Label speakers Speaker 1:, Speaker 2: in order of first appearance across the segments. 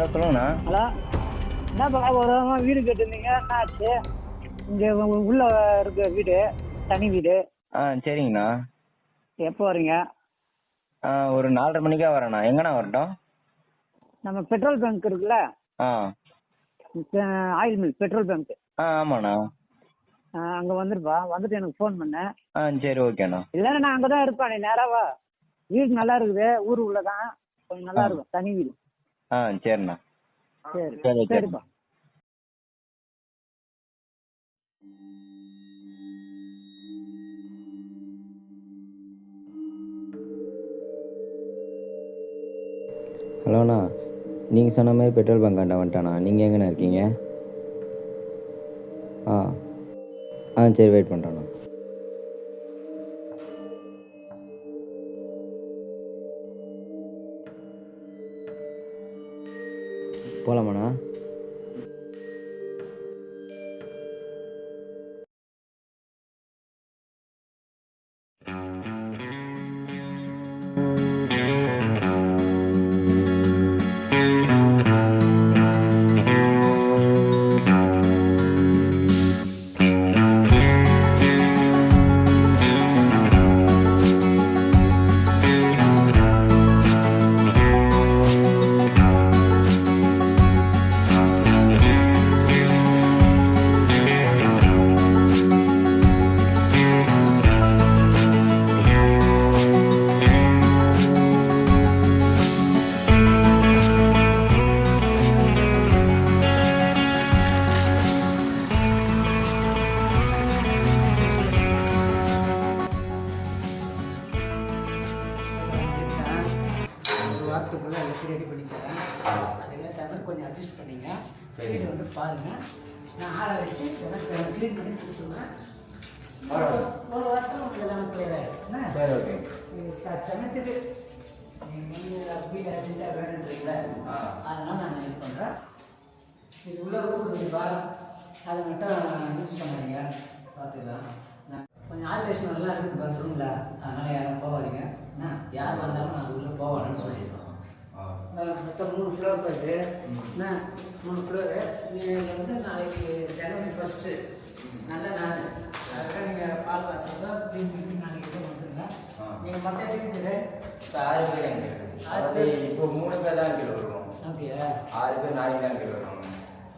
Speaker 1: Hello சொல்லுங்கண்ணா.
Speaker 2: Hello, என்னப்பா ஒரு வீடு கேட்டிருந்தீங்க, என்ன ஆச்சு? இங்கே உள்ள இருக்க வீடு, தனி வீடு.
Speaker 1: சரிங்கண்ணா.
Speaker 2: எப்போ வரீங்க?
Speaker 1: ஒரு 4:30 மணிக்கா வரேண்ணா. எங்கண்ணா வரட்டும்?
Speaker 2: நம்ம பெட்ரோல் பங்க் இருக்குல்ல,
Speaker 1: ஆ
Speaker 2: ஆயில் மில் பெட்ரோல் பங்க்.
Speaker 1: ஆமாண்ணா.
Speaker 2: அங்கே வந்துருப்பா, வந்துட்டு எனக்கு ஃபோன் பண்ணு.
Speaker 1: சரி ஓகேண்ணா.
Speaker 2: இல்லைன்னா நான் அங்கே தான் இருப்பேன், நீ நேராக வா. வீடு நல்லா இருக்குது, ஊர் உள்ள தான், கொஞ்சம் நல்லா இருக்கும், தனி வீடு.
Speaker 1: சரிண்ணா.
Speaker 2: சரி
Speaker 1: சரி
Speaker 2: சரிப்பா.
Speaker 3: ஹலோண்ணா, நீங்கள் சொன்ன மாதிரி பெட்ரோல் பங்காண்ட வந்துட்டாண்ணா. நீங்கள் எங்கண்ணா இருக்கீங்க? சரி வெயிட் பண்ணுறேண்ணா. போகலாமாண்ணா?
Speaker 4: வாரத்துக்குள்ளே எல்லாத்தையும் ரெடி பண்ணி தரேன். அதெல்லாம் தவிர கொஞ்சம் அட்ஜஸ்ட் பண்ணிங்க. வீடு வந்து பாருங்கள், நான் ஆளை வச்சு எனக்கு க்ளீன் பண்ணி கொடுத்துருவேன். ஒரு வாரத்தில் உங்களுக்கு எல்லாம் கிளியர் ஆகிடும்.
Speaker 1: சரி ஓகே.
Speaker 4: சமயத்துக்கு நீங்கள் அப்படி அர்ஜென்ட்டாக வேணுன்றீங்களா, அதனால் நான் இது பண்ணுறேன். இது உள்ள ரூம் வாரம் அதை மட்டும் யூஸ் பண்ணாதீங்க, பார்த்துக்கலாம். கொஞ்சம் ஆல்வேஷன் நல்லா இருக்குது பாத்ரூமில், அதனால் யாரும் போகாதீங்க. என்ன யார் வந்தாலும் நான் உள்ளே போவானேன்னு சொல்லிடுவேன். மொத்தம் 3 ஃப்ளோர் போயிட்டு என்ன 3 ஃப்ளோரு. நீங்கள் வந்து நாளைக்கு ஜனவரி 1 நல்ல நாள், அதுக்காக நீங்கள் பால் வாசல் தான் க்ளீன் பண்ணி நாளைக்கு தான் வந்துருங்க. நீங்கள் மொத்தம் எப்படி பேர்?
Speaker 1: 6 பேர் எங்க?
Speaker 4: 6 பேர்.
Speaker 1: இப்போ 3 பேர் தான் கீழே வருவோம்.
Speaker 4: அப்படியா?
Speaker 1: 6 பேர் நாளைக்கு தான் கீழே வருவாங்க.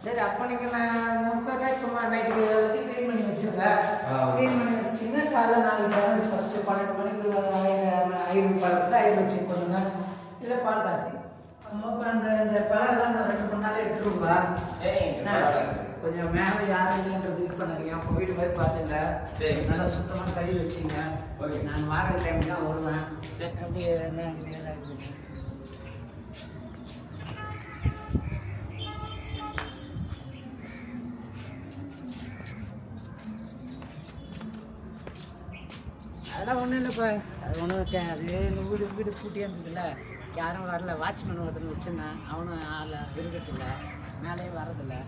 Speaker 4: சரி, அப்போ நீங்கள் நான் 3 பேர் தான் இப்போ நைட்டுக்கு எல்லாத்தையும் க்ளீன் பண்ணி வச்சுருங்க. க்ளீன் பண்ணி வச்சிட்டிங்கன்னா காலைல நாளைக்கு ஜனவரி 1 12 மணிக்கு ஐநூறு பழத்தில் ஐநூறு வச்சு கொடுங்க. இல்லை பால் காசு அந்த பழம்லாம் நான் 2 மணி நாளே எடுத்துருவா. கொஞ்சம் மேலே யாரும் இல்லைன்றது இது பண்ணாதீங்க. உங்கள் வீடு மாதிரி பார்த்துங்க, நல்லா சுத்தமாக கழுவி வச்சுங்க. நான் வார டைம் தான் வருவேன். அப்படி என்ன அதெல்லாம் ஒன்றும் இல்லைப்பா, அது ஒன்றும் அது வீடு வீடு பூட்டியே இருந்ததில்ல, யாரும் வரல. வாட்ச்மேன் ஒருத்தர் வச்சுருந்தேன், அவனும் ஆள் விரும்பத்தில்லை, மேலேயே வரதில்லை.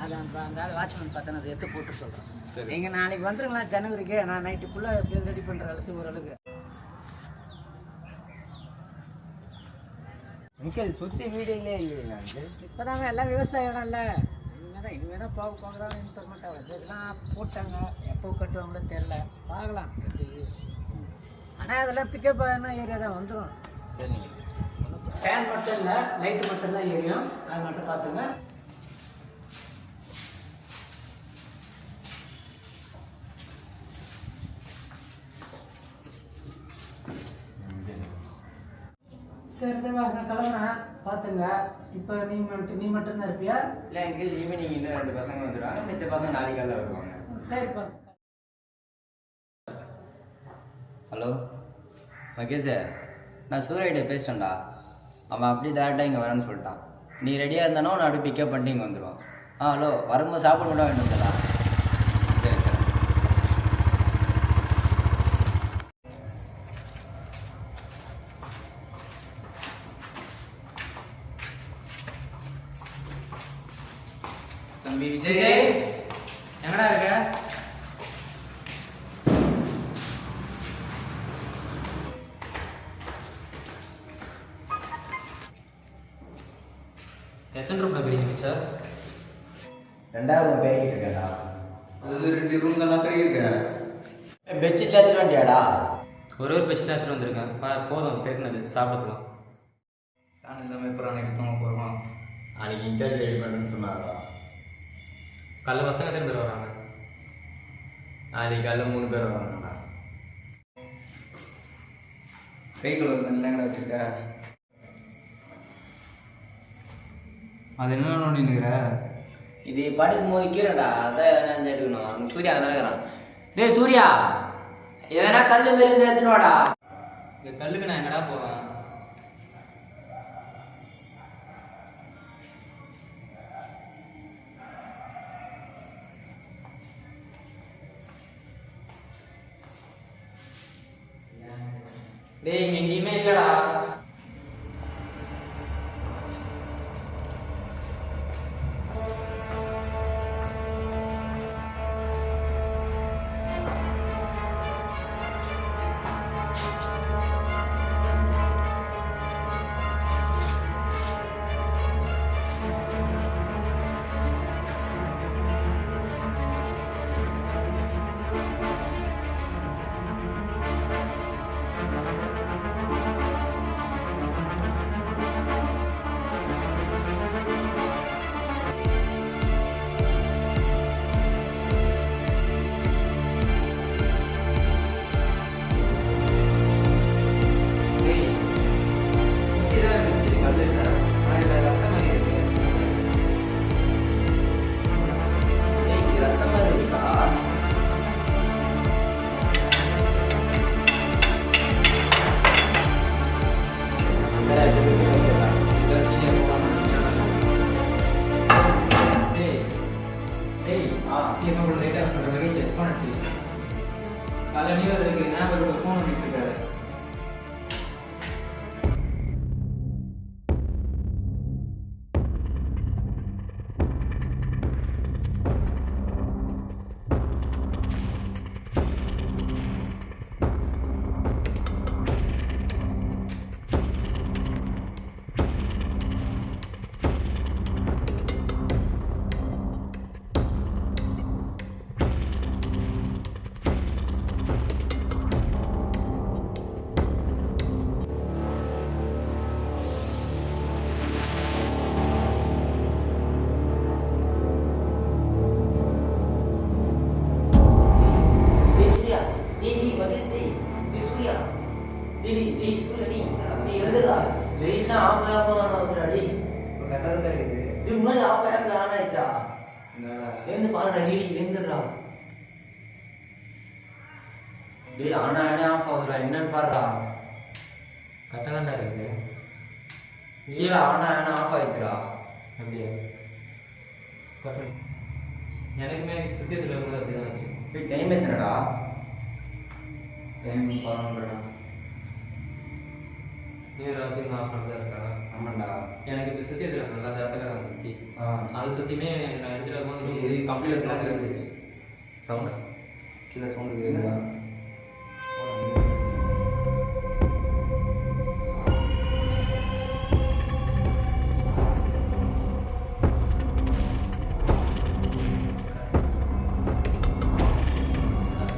Speaker 4: அது அந்த ஆள் வாட்ச்மேன் பார்த்தேன், அதை எடுத்து போட்டு சொல்கிறேன். நீங்கள் நாளைக்கு வந்துடுங்களா ஜனவரிக்கு? நான் நைட்டுக்குள்ளே ரெடி பண்ணுற அளவுக்கு ஓரளவுக்கு.
Speaker 3: அங்கிள் சுற்றி வீடு இல்லையே இல்லைங்களா?
Speaker 4: இப்போ தான் எல்லாம் விவசாயம் இல்லை, இனிமேல் தான் போக தான் தர மாட்டாங்க. இதெல்லாம் போட்டாங்க, எப்போ கட்டுவாங்களோ தெரில, பார்க்கலாம். ஆனால் அதெல்லாம் பிக்கப் ஆகினா ஏரியா தான் வந்துடும்.
Speaker 3: சரிங்க.
Speaker 4: ஃபேன் மட்டும் இல்லை, லைட்டு மட்டும் தான் எரியும், அது மட்டும் பார்த்துங்க. சரிவா, நான் கிளம்புறேன், பார்த்துங்க. இப்போ நீ மட்டும்தான் இருப்பியா?
Speaker 1: இல்லை எங்கள் ஈவினிங் இன்னும் 2 பசங்க வந்துடுவாங்க, மிச்ச பசங்க நாளைக்கு காலையில் வருவாங்க.
Speaker 4: சரிப்பா.
Speaker 3: ஹலோ மகேஷ், நான் சூரியகிட்ட பேசிட்டேன்டா. அவன் அப்படியே டேரெக்டாக இங்கே வரேன்னு சொல்லிட்டான். நீ ரெடியாக இருந்தானோ நான் அப்படியே பிக்கப் பண்ணிட்டு இங்கே வந்துடுவான். ஹலோ, வரும்போது சாப்பிட மட்டும் வேணும் வந்துடா. சரி சரி.
Speaker 1: தம்பி விஜய், எங்கடா இருக்க?
Speaker 5: எத்தனை ரூபாய் பெரிய மிச்சர்?
Speaker 3: 2000 பேக்கிட்டு இருக்கேடா.
Speaker 5: அது 2 ரூம் தான் பெரிய
Speaker 3: பெட்ஷீட்ல எடுத்துட்டு வண்டியாடா?
Speaker 5: ஒரு பெஸ்ட்டாக எடுத்துகிட்டு வந்திருக்கேன். போதும் பேக்குனது, சாப்பிடலாம்.
Speaker 1: நான் எல்லாமே இப்போ எனக்கு தூங்க போகிறோம்.
Speaker 3: அன்னைக்கு இன்சார்ஜ் ரெடி பண்ணுன்னு சொன்னாரா?
Speaker 5: காலைல பசங்க எத்தனை பேர் வராங்க?
Speaker 3: நாளைக்கு காலைல 3 பேர் வராங்கண்ணா.
Speaker 1: கைக்குள்ள ஒரு தண்ணிலாம் வச்சுருக்க. அது என்ன நோண்டினுக்கிற?
Speaker 3: இது படுக்கும் போது கீழடா, அதான் எதனா எடுக்கணும். சூர்யா அங்கே இருக்கிறான். டேய் சூர்யா, எதனா கல் மாரி இருந்து எடுத்துனோடா.
Speaker 5: இந்த கல்லுக்கு நான் எங்கடா போவேன்? டேய் இங்க எங்கேயுமே இல்லடா.
Speaker 3: என்னன்னு பாடுறா?
Speaker 5: கரெக்டாக தான்டா இருக்குது.
Speaker 3: கீழே ஆனா ஆஃப் ஆயிடுச்சுடா.
Speaker 5: அப்படியா? எனக்குமே சுத்தியத்தில் இருக்கும்போது அப்படிதான் ஆச்சு.
Speaker 3: டைம் எத்தனைடா?
Speaker 1: டைம் 11:30.
Speaker 5: நீ ராத்திரி ஆஃப் பண்ணி தான் இருக்கா?
Speaker 3: ஆமாண்டா.
Speaker 5: எனக்கு இப்போ சுத்தியத்தில் இருக்குல்ல, அந்த இடத்துல நான் சுற்றி அது சுற்றியுமே நான் எடுத்துகிட்டு வரும்போது
Speaker 1: இது கம்ப்யூட்டர் சவுண்டு இருந்துச்சு.
Speaker 5: சவுண்டா
Speaker 1: கீழே சவுண்டு கேட்குதா?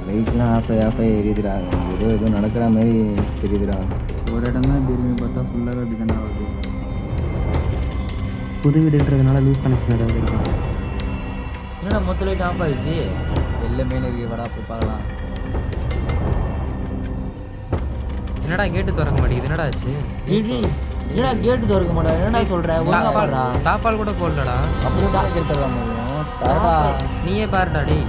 Speaker 3: லைட்லாம் ஆஃப் ஆகி எரியுதுடா. ஏதோ நடக்கிற மாதிரி தெரியுதுடா.
Speaker 1: ஒரு இடம் தான் தெரியும், பார்த்தா ஃபுல்லாகவே அப்படி தானே ஆகுது.
Speaker 6: புது வீடுன்றதுனால லூஸ் கனெக்ஷன் ஏதாவது இருக்கும்.
Speaker 3: என்னடா மொத்த லைட் ஆஃப் ஆயிடுச்சு?
Speaker 1: வெளில மெயின் இருக்கு, வடா போய் பார்க்கலாம்.
Speaker 5: என்னடா கேட்டு திறக்க மாட்டேங்குது? என்னடா ஆச்சு?
Speaker 3: என்னடா கேட்டு திறக்க மாட்டா? என்னடா சொல்ற?
Speaker 5: தாப்பால் கூட போடலடா.
Speaker 3: அப்புறம் தான் கேட்டு தரலாம் முடியும். தரடா.
Speaker 5: நீயே பாருடா டேய்.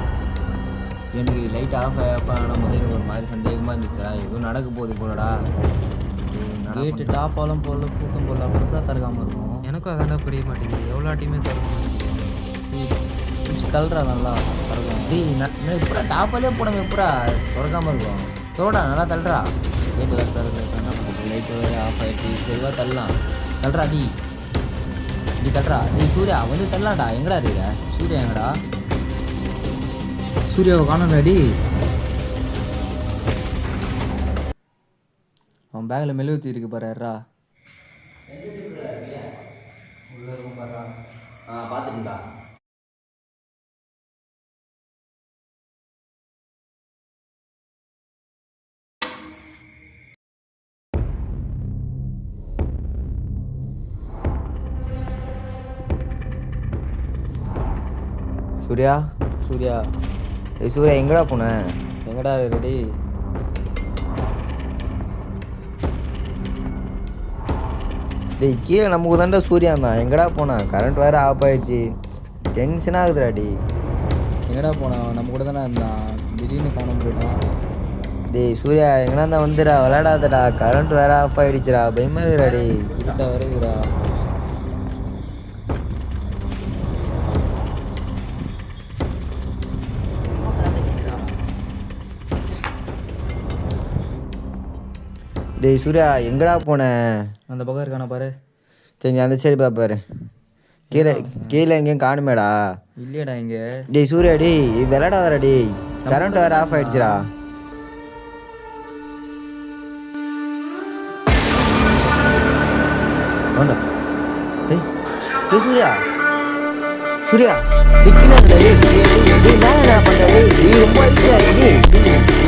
Speaker 3: எனக்கு லைட் ஆஃப் ஆனால் முதல்ல எனக்கு ஒரு மாதிரி சந்தேகமாக இருந்துச்சுடா. எதுவும் நடக்க போகுது போலடா.
Speaker 1: கேட்டு டாப்பாலும் போடல, கூட்டம் போடல, அப்படி கூட திறக்காமல் இருக்கும்.
Speaker 5: எனக்கும் அதான்டா புரிய மாட்டேங்குது. எவ்வளோ ஆட்டியுமே திறக்க மாட்டேங்குது.
Speaker 1: பிடிச்சி தள்ளுறா நல்லா திறக்கும்.
Speaker 3: டேய் நான் எப்படா டாப்பாலே போடாமல் எப்படா திறக்காமல் இருக்கும்? தோடா நல்லா தள்ளுறா.
Speaker 1: கேட்டு வேறு திறக்க லைட்டு வேறு ஆஃப் ஆகிடுச்சு. சரிவா தள்ளலாம்.
Speaker 3: தள்ளுறா டி. நீ தள்ளுறா. நீ சூர்யா வந்து தள்ளலாம்டா. எங்கடா இருக்கிற?
Speaker 1: சூர்யா எங்கடா? சூர்யாவை காணோம்டாடி. அவன் பேக்கில் மெழுகுத்தி இருக்கு பாரு. யாரா
Speaker 3: உள்ள இருக்கும் பார்த்தா பார்த்துட்டீங்களா?
Speaker 7: சூர்யா
Speaker 1: சூர்யா
Speaker 7: சூர்யா எங்கடா போன?
Speaker 1: எங்கடா ரெடி?
Speaker 7: டேய் கீழே நமக்கு தான்டா சூர்யா தான். எங்கடா போனான்? கரண்ட் வேறு ஆஃப் ஆயிடுச்சு. டென்ஷன் ஆகுதுடா டி.
Speaker 1: எங்கடா போனான்? நம்ம கூட தானே இருந்தான், திடீர்னு காணாம போயிட்டான்.
Speaker 7: டேய் சூர்யா எங்கடா இருந்தா வந்துடா, விளையாடாதடா. கரண்ட் வேறு ஆஃப் ஆயிடுச்சுடா, பயமா இருக்குடா டேய்.
Speaker 1: இருட்டா வருதுடா.
Speaker 7: டேய் சூர்யா எங்கடா போன?
Speaker 1: அந்த பக்கம் இருக்கானா பாரு.
Speaker 7: சரி அந்த சைடு பாப்பாரு. கீழே கீழே எங்கேயும் காணுமேடா.
Speaker 1: இல்லையடா இங்கே.
Speaker 7: டேய் சூர்யா டேய் விளையாடாதடா டேய், கரண்ட் வேறு ஆஃப் ஆயிடுச்சுடா. வேண்டாம் டேய் டேய் சூர்யா சூர்யா டிக்கில டேய் டேய் என்னடா பண்ற டேய்? நீ ரொம்ப ஐடியா டேய்.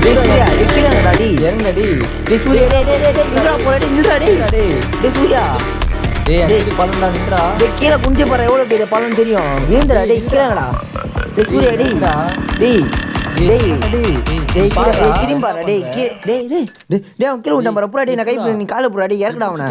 Speaker 7: டேய் சூர்யா டிக்கிலடா டேய்,
Speaker 1: இறங்குடா டேய்.
Speaker 7: டேய் சூர்யா டேய் டேய் டேய் இங்கடா போடா டேய், இங்கடா டேய் டேய் சூர்யா
Speaker 1: டேய் அடி பல்லடா நின்றா.
Speaker 7: டேய் கீழே குஞ்சு பாரு எவ்வளவு பெரிய பழம் தெரியும். ஏண்டா டேய் இங்கடா டேய் சூர்யா டேய் டேய் டேய் டேய் கீழே திரும்பி பாரு டேய் டேய் டேய் டேய் அவன் கீழே விட்டான் பாரு. புறா டேய் நான் கை நீ காலை புறா டேய் இறக்குடா அவனை.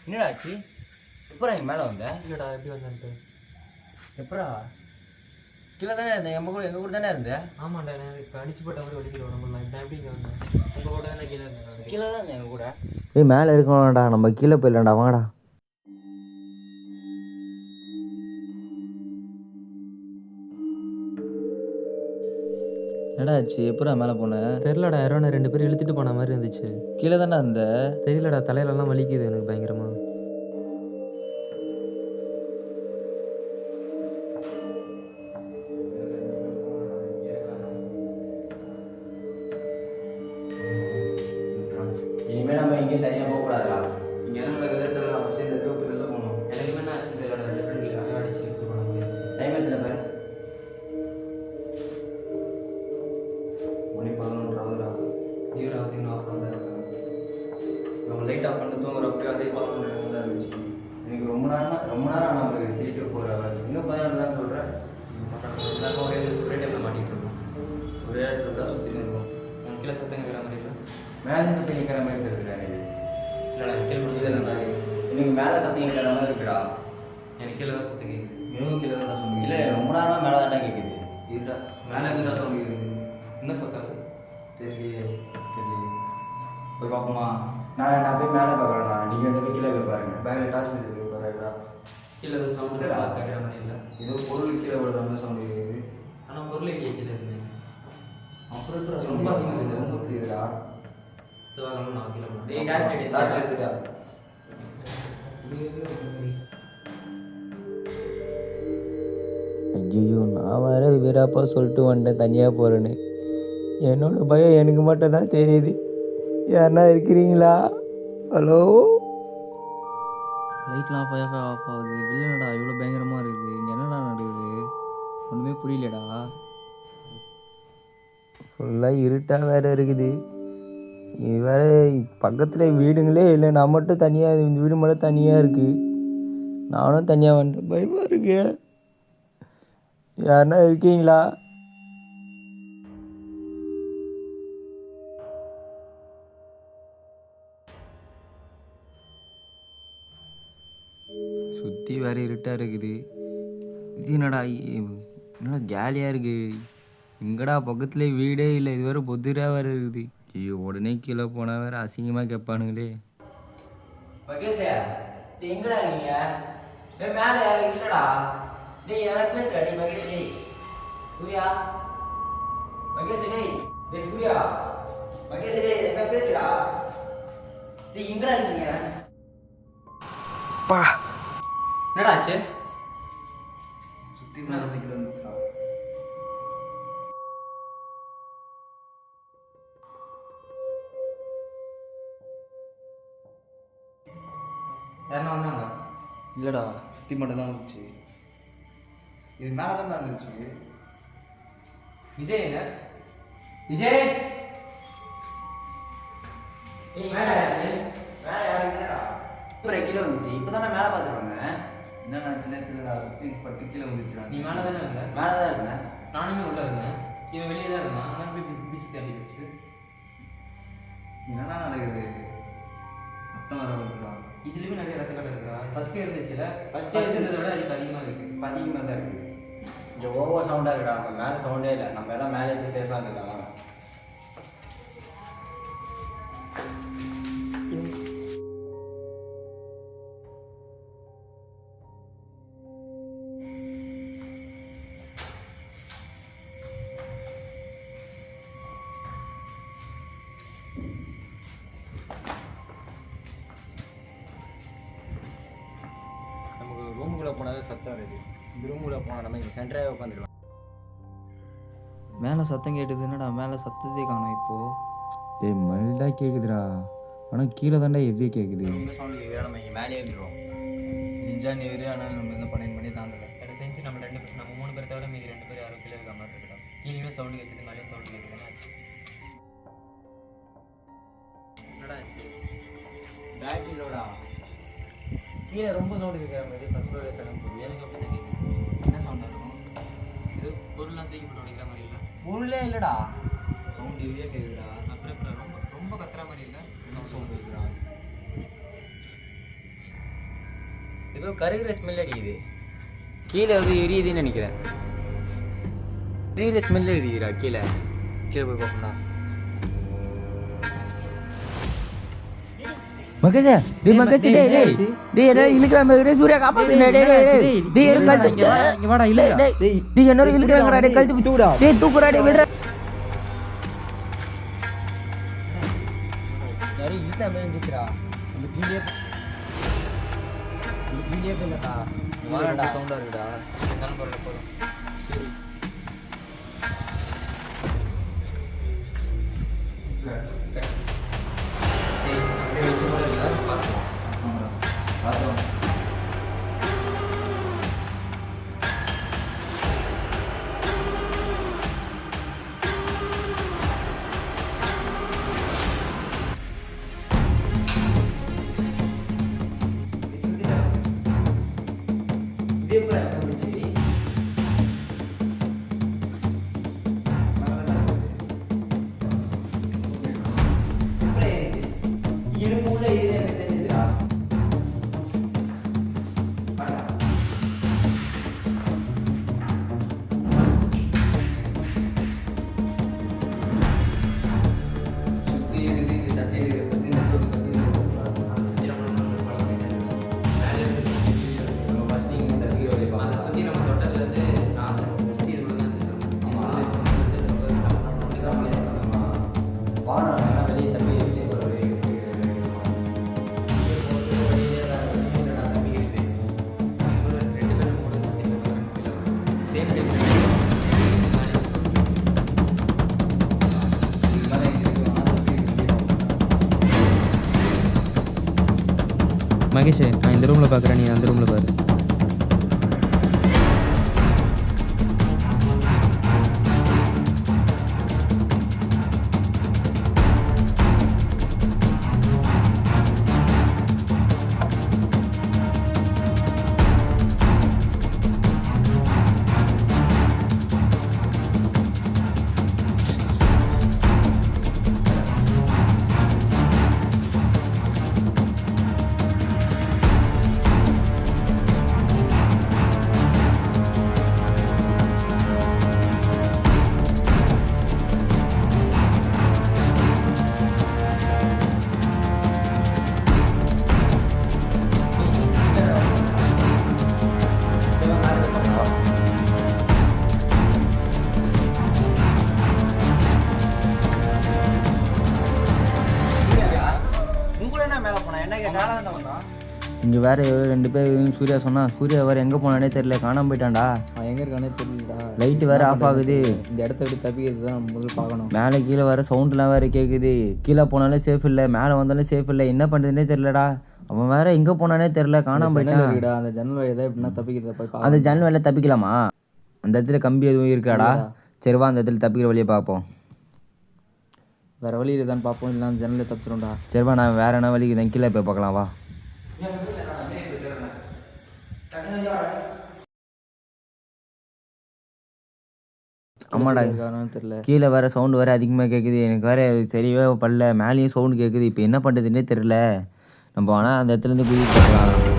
Speaker 3: என்னடாச்சு? எப்படா இங்கே மேலே வந்த?
Speaker 5: இல்லைடா எப்படி வந்தேன்ட்டு.
Speaker 3: எப்படா கீழே தானே இருந்தேன், எங்கள் கூட தானே இருந்தேன்.
Speaker 5: ஆமாண்டா நான் இப்போ அடிச்சு போட்ட மாதிரி வலிக்கிற உடம்புலாம். இப்போ எப்படி இங்கே வந்தேன்? உங்கள் கூட தானே கீழே இருந்தேன்.
Speaker 3: கீழே தான் இருந்தேன் எங்கள் கூட.
Speaker 7: ஏய் மேலே இருக்கணும்டா, நம்ம கீழே போயிடலாம்டா வாங்கடா.
Speaker 1: என்னடா ஆச்சு? எப்படா மேலே போனேன்?
Speaker 6: தெரிலடா, யாரோ நான் 2 பேர் இழுத்துட்டு போன மாதிரி இருந்துச்சு.
Speaker 1: கீழே தானே இருந்த.
Speaker 6: தெரியலடா, தலையிலலாம் வலிக்குது எனக்கு பயங்கரமா.
Speaker 3: இனிமேல் நம்ம எங்கேயும் தனியாக போகக்கூடாதுடா. இங்கே என்ன விதத்தில் நம்ம சேர்ந்து தோப்பு வெளில போகணும்.
Speaker 5: எனக்கு என்ன ஆச்சு தெரியலடா. டிஃப்ரெண்ட் அடிச்சு எடுத்து போன முடியாது.
Speaker 3: டைம் எத்தனை பேர்? மணி 11:30.
Speaker 5: ஹீரோ இன்னும் ஆஃப் பண்ணுறாங்க.
Speaker 3: நம்ம லைட் ஆஃப் பண்ணி தூங்குறப்போ அதே 11 தான் இருந்துச்சு. எனக்கு ரொம்ப நேரம் ஆனால் ஒரு 3 to 4 hours. இன்னும் 14 தான் சொல்கிறேன்.
Speaker 5: எல்லாருக்கும் ஒரே டைமில் மாட்டிகிட்டு இருக்கோம்.
Speaker 3: ஒரே இடத்துல தான் சுற்றி இருக்கும்.
Speaker 5: கீழே சத்தம் கேட்குற மாதிரி இல்லை.
Speaker 3: மேலே சுற்றி நிற்கிற மாதிரி இருக்குடா எனக்கு.
Speaker 5: இல்லைடா கீழே
Speaker 3: இல்லை
Speaker 5: முடிஞ்சது
Speaker 3: இல்லைடா, எனக்கு மேலே சத்தம் கேட்குற மாதிரி இருக்குடா.
Speaker 5: எனக்கு கீழே தான் சத்தம் கேட்குது.
Speaker 3: இன்னும் கீழே தான் சொல்லுங்க. இல்லை ரொம்ப நேரமாக மேலே தான் கேட்குது. இருடா
Speaker 5: மேலே இருந்தால் சொல்லுங்க. என்ன சத்தம்?
Speaker 3: தெரியலையே. போய் பார்ப்போமா? நான் போய் மேலே பார்க்குறேண்ணா. நீங்கள் 2 போய் கீழே போய் பாருங்க. பேக்கில் டாஸ் பண்ணிட்டு பாருங்கடா.
Speaker 5: கீழே ஏதோ சவுண்டு கேட்குற மாதிரி இல்லை.
Speaker 3: ஏதோ பொருள் கீழே விழுற மாதிரி சவுண்ட் கேட்குது.
Speaker 5: ஆனால் பொருளை கீழே இருந்தேன்.
Speaker 3: அப்புறம் ரொம்ப அதிகமாக இருக்குது. சவுண்ட் இருக்குதுடா.
Speaker 5: சிவாரம் நான் கீழே போனேன்.
Speaker 3: டேய் டாஸ் எடுத்துட்டா.
Speaker 7: ஐயோ நான் வேற வீராப்பா சொல்லிட்டு வந்துட்டேன் தனியாக போகிறேன்னு. என்னோட பயம் எனக்கு மட்டும் தான் தெரியுது. யாருன்னா இருக்கிறீங்களா? ஹலோ
Speaker 1: லைட்லாம் ஆஃப் ஆகுது. இல்லைடா இவ்வளோ பயங்கரமாக இருக்குது. இங்கே என்னடா நடக்குது? ஒன்றுமே புரியலடா.
Speaker 7: ஃபுல்லாக இருட்டாக வேறு இருக்குது. இது வேறு பக்கத்தில் வீடுங்களே இல்லை. நான் மட்டும் தனியாக, இந்த வீடு மட்டும் தனியாக இருக்குது. நானும் தனியாக வந்துட்டேன். பயமாக இருக்கு. யாருன்னா இருக்கீங்களா?
Speaker 1: சுற்றி வேறு இருட்டாக இருக்குது. இது என்னடா கேலியாக இருக்குது. எங்கடா பக்கத்துலேயே வீடே இல்லை. இது வேறு பொதுராக வேறு இருக்குது. ஐயோ உடனே கீழே போனால் வேறு அசிங்கமாக கேட்பானுங்களே.
Speaker 3: மகேஷ் டேய் எங்கடா இருக்கீங்க? டேய் மேலே யாரும் இல்லைடா. டேய் யாரும் பேசுறா. டேய் மகேஷ் டேய் சூர்யா மகேஷ் டேய் சூர்யா மகேஷ் டேய் என்ன பேசுடா. டேய் எங்கடா இருக்கீங்க?
Speaker 5: என்னடா ஆச்சு?
Speaker 3: சுற்றி மேலே வந்துச்சுடா.
Speaker 5: யாருன்னா வந்தாங்க?
Speaker 1: இல்லைடா சுற்றி மட்டும் தான் இருந்துச்சு. இது மேலே தான் இருந்துச்சு.
Speaker 5: விஜய் எங்க? விஜய்
Speaker 3: மேலே யாரும் இல்லைடா. கீழே வந்துச்சு. இப்போ தானே மேலே பார்த்துட்டு வந்தேன்.
Speaker 1: என்னண்ணா சின்ன தெரியலடா, சுற்றி பட்டு கீழே வந்துச்சுடா.
Speaker 5: நீ மேலே தானே இருந்த?
Speaker 3: மேலே தான் இருந்தேன்.
Speaker 5: நானுமே உள்ள இருந்தேன். இவன் வெளியே தான் இருந்தான். ஆனால் இப்படி பிடிச்சி தள்ளி வச்சு
Speaker 1: என்னடா நடக்குது? மொத்தம் வர வந்துடா.
Speaker 5: இதுலேயுமே நிறைய ரத்த கடை இருக்கா? ஃபர்ஸ்ட் இயர் இருந்துச்சுல,
Speaker 3: First year
Speaker 5: இருந்ததை விட இப்போ அதிகமாக இருக்குது.
Speaker 3: இப்போ அதிகமாக தான் இருக்குது. இங்கே ஓவர் சவுண்டாக இருக்குடா. நம்ம மேலே சவுண்டே இல்லை. நம்ம எல்லாம் மேலே போய் சேஃபாக இருந்துக்கலாம். நமக்கு ரூமுக்குள்ளே போனாவே சத்தம் இருக்குது. இந்த ரூமுக்குள்ளே போனால் நம்ம இங்கே சென்டராகவே உட்காந்துக்கலாம்.
Speaker 1: மேலே சத்தம் கேட்டுது. என்னடா மேலே சத்தத்தை காணும் இப்போது? ஏய் மைல்டாக கேட்குதுடா, ஆனால் கீழே தாண்டா ஹெவியாக கேட்குது.
Speaker 3: ரொம்ப சவுண்டு கேட்குறா. நம்ம இங்கே மேலே ஏறிடுவோம்.
Speaker 1: நிஞ்சா நேரு. ஆனால் நம்ம இந்த 12 மணி தாண்டலை.
Speaker 5: எனக்கு தெரிஞ்சு நம்ம 3 பேர் தவிர மீதி 2 பேர் யாரும் கீழே இருக்க மாதிரி இருக்கட்டும். கீழே சவுண்டு கேட்குது, மேலேயும் சவுண்டு கேட்குது. என்னடா ஆச்சு?
Speaker 3: பேட்டரியிலோடா கீழே ரொம்ப சவுண்டு கேட்குற மாதிரி ஃபஸ்ட் ஃப்ளோரில் செலவு போகுது.
Speaker 5: எனக்கு அப்படி தான் கேட்குது. என்ன சவுண்டாக இருக்கும்? இது பொருள்லாம் தூக்கி போட்டு உடைக்கிற மாதிரி இல்லை?
Speaker 3: பொருளே இல்லைடா.
Speaker 1: சவுண்ட் ஹெவியாக கேட்குதுடா.
Speaker 5: அப்புறம் இப்போ ரொம்ப ரொம்ப கத்துற மாதிரி இல்லை?
Speaker 1: சவுண்ட் கேட்குதா?
Speaker 3: ஏதோ கருகிற ஸ்மெல் அடிக்குது. கீழே வந்து எரியுதுன்னு நினைக்கிறேன். எரியிற ஸ்மெல் எரியுதுடா கீழே.
Speaker 1: கீழே போய் பார்ப்போம்டா.
Speaker 7: மகேஷ் டேய் மகேஷ் டேய் டேய் டேய் என்ன இழுக்குற மாதிரி சூர்யா காப்பாத்து டேய் டேய் டேய் டேய் ஒரு கழுத்து இங்க வாடா இல்ல டேய் டேய் என்ன இழுக்குறங்கடா டேய் கழுத்து பிடிச்சுடா டேய் தூக்குடா டேய் விடுடா.
Speaker 3: யாரும் இழுத்த மாதிரி இருந்துச்சுடா. இந்த கீழே இல்லைடா.
Speaker 1: வாடா சவுண்டாக இருக்குடா.
Speaker 5: இருந்தாலும் பொருள் போதும். அப்படியே வச்சு கூட இல்லை பார்த்து
Speaker 1: பார்த்தோம்.
Speaker 3: இதே போல இருந்துச்சு. இரும்புள்ள இது எனக்கு தெரிஞ்சுதுடா.
Speaker 1: சுற்றி இருக்குது. இந்த சட்டை இருக்குது. பற்றி இந்த
Speaker 5: அதை சுற்றி மேலே இருந்து
Speaker 1: நம்ம ஃபஸ்ட்டு இங்கே தப்பி வரைக்கும்
Speaker 5: அதை சுற்றி நம்ம தொட்டதுலேருந்து நான் சுற்றி இவ்வளோ தான்
Speaker 3: வானம் நல்லா வெளியே தம்பி வெளியே போகிற வழி
Speaker 6: மகேஷ் நான் இந்த ரூமில் பார்க்குறேன், நீ அந்த ரூமில் பாரு.
Speaker 3: உங்களை என்ன மேலே போனா என்ன கேட்டாலும் தான் வந்தான்.
Speaker 7: இங்க வேற 2 பேர் சூர்யா சொன்னா. சூர்யா வேற எங்க போனானே தெரியல, காணாம போயிட்டான்டா.
Speaker 1: அவன் எங்கே இருக்கானே தெரியலடா.
Speaker 7: லைட் வேற ஆஃப் ஆகுது.
Speaker 1: இந்த இடத்த விட்டு தப்பிக்கிறது தான் நம்ம முதல்ல பார்க்கணும்.
Speaker 7: மேலே கீழே வேற சவுண்ட்லாம் வேற கேட்குது. கீழே போனாலும் சேஃப் இல்லை, மேலே வந்தாலும் சேஃப் இல்லை. என்ன பண்ணுறதுனே தெரியலடா.
Speaker 1: அவன் வேற எங்கே போனானே தெரில, காணாம போயிட்டான்.
Speaker 7: இருக்குடா அந்த ஜன்னல் வழி தான் எப்படின்னா தப்பிக்கிறத போய்
Speaker 1: அந்த ஜன்னல் வழியாக தப்பிக்கலாமா? அந்த இடத்துல கம்பி எதுவும் இருக்காடா? சரி வா, அந்த இடத்துல தப்பிக்கிற வழியை பார்ப்போம்.
Speaker 7: வேறு வழி இருக்குதான்னு பார்ப்போம், இல்லை அந்த ஜன்னலில் தப்பிச்சிடும்டா.
Speaker 1: சரி வா, நான் வேற என்ன வழிக்கு தான் கீழே போய் பார்க்கலாம் வா. ஆமாடா,
Speaker 7: தெரியல.
Speaker 1: கீழே வேற சவுண்டு வேற அதிகமாக கேட்குது. எனக்கு வேற சரியே பல்ல, மேலேயும் சவுண்டு கேட்குது. இப்போ என்ன பண்ணுறதுன்னே தெரில. நம்ம ஆனால் அந்த இடத்துலேருந்து குதிச்சு பார்க்கலாம்.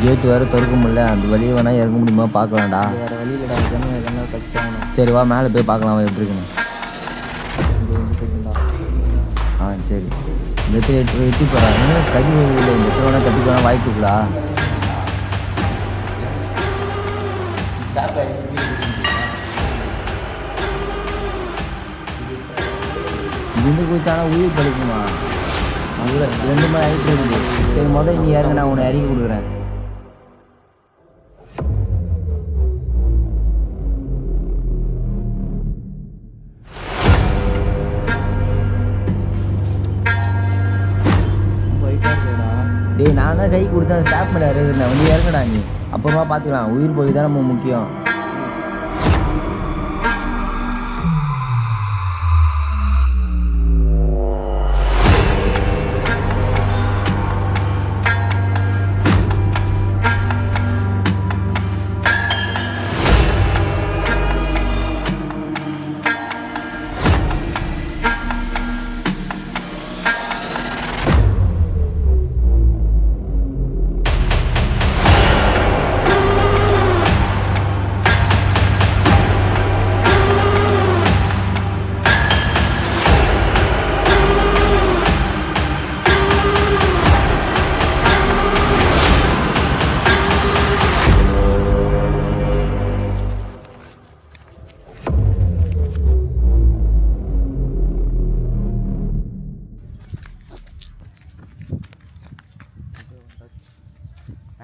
Speaker 1: கேட்டு வேறு திறக்க முடியல. அந்த வழியை வேணால் இறங்க முடியுமா பார்க்கலாம்டா.
Speaker 7: வேறு வழி இல்லைடா, ஜன்னல் எதனா தப்பிச்சாகணும்.
Speaker 1: சரி வா, மேலே போய் பார்க்கலாம் அவன் எப்படி இருக்கணும்.
Speaker 7: இந்த செகண்டா.
Speaker 1: சரி, இந்த இடத்துல எட்டி போகிறாங்க. கதி இல்லை, இந்த இடத்துல வேணால் தப்பிக்க வேணால் வாய்ப்பு இருக்குடா. இருந்து குதிச்சானா உயிர் பழிக்குமா? அவ்வளோ 2 மணி ஆகிட்டு இருக்குது. சரி முதல்ல நீ இறங்க, நான் உன்னை இறங்கி கொடுக்குறேன். டேய், நான் தான் கை கொடுத்தேன், ஸ்டாப் மேலே இறங்குறேன். வந்து இறங்கடா நீ, அப்புறமா பார்த்துக்கலாம். உயிர் பலி தான் நம்ம முக்கியம்.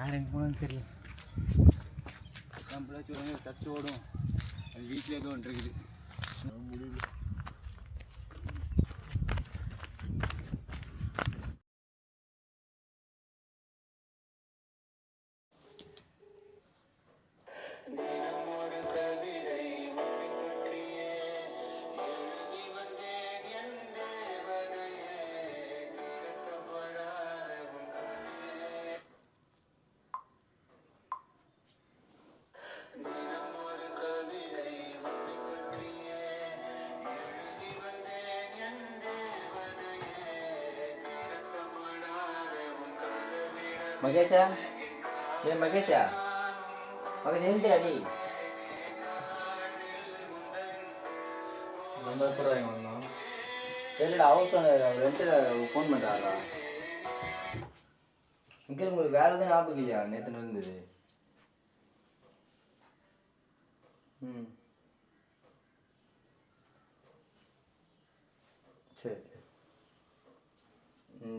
Speaker 3: யார் எங்கே போனான்னு தெரியல. நம்மளாச்சும் தச்சு ஓடும். அது வீட்டில் ஏதோ ஒன்று இருக்குது. முடியல.
Speaker 1: மகேஷா, ஏ மகேஷா, மகேஷ் எழுந்துடாடி.
Speaker 7: நம்ம எப்போ வாங்கணும்
Speaker 1: தெரியலடா, ஹவுஸ் ஓனர் அவர் ரெண்டில் ஃபோன் பண்ணுறாரா? இங்கே உங்களுக்கு வேறு எதுவும் ஞாபகம் இல்லையா நேற்று நடந்தது? சரி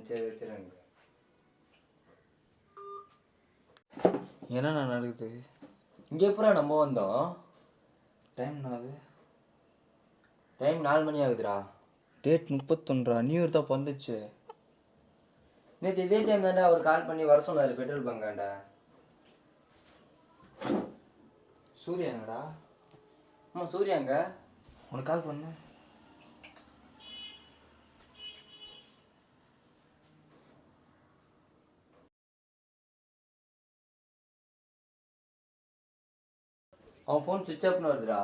Speaker 1: சரி வச்சுருங்க.
Speaker 7: என்னண்ணா நடக்குது
Speaker 1: இங்கே எப்பறம் நம்ம வந்தோம்?
Speaker 7: டைம் ஆகுது.
Speaker 1: டைம் 4 மணி ஆகுதுடா.
Speaker 7: டேட் 31. நியூ இயர் தான் வந்துச்சு.
Speaker 1: நேற்று இதே டைம் தாண்டா அவர் கால் பண்ணி வர சொன்னார் பெட்ரோல் பங்காண்டா.
Speaker 7: சூர்யாங்கடா?
Speaker 1: ஆமாம் சூர்யாங்க.
Speaker 7: உனக்கு கால் பண்ண
Speaker 1: அவன் ஃபோன் சுவிட்ச் ஆஃப்னு வருதுடா.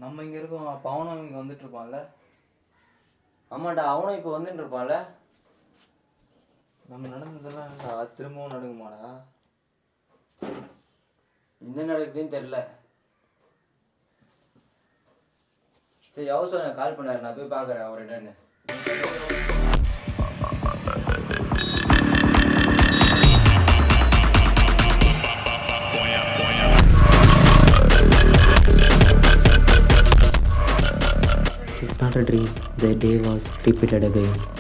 Speaker 7: நம்ம இங்கே இருக்கோம், அப்போ அவனும் இங்கே வந்துட்டு இருப்பான்ல?
Speaker 1: ஆமாண்டா, அவனும் இப்போ வந்துட்டு இருப்பான்ல.
Speaker 7: நம்ம நடந்ததெல்லாம் திரும்பவும் நடக்குமாடா?
Speaker 1: என்ன நடக்குதுன்னு தெரில. சரி ஹவுஸ் ஓனர் கால் பண்ணாரு, நான் போய் பார்க்குறேன் அவர் என்னன்னு.
Speaker 8: not a dream. The day was repeated again.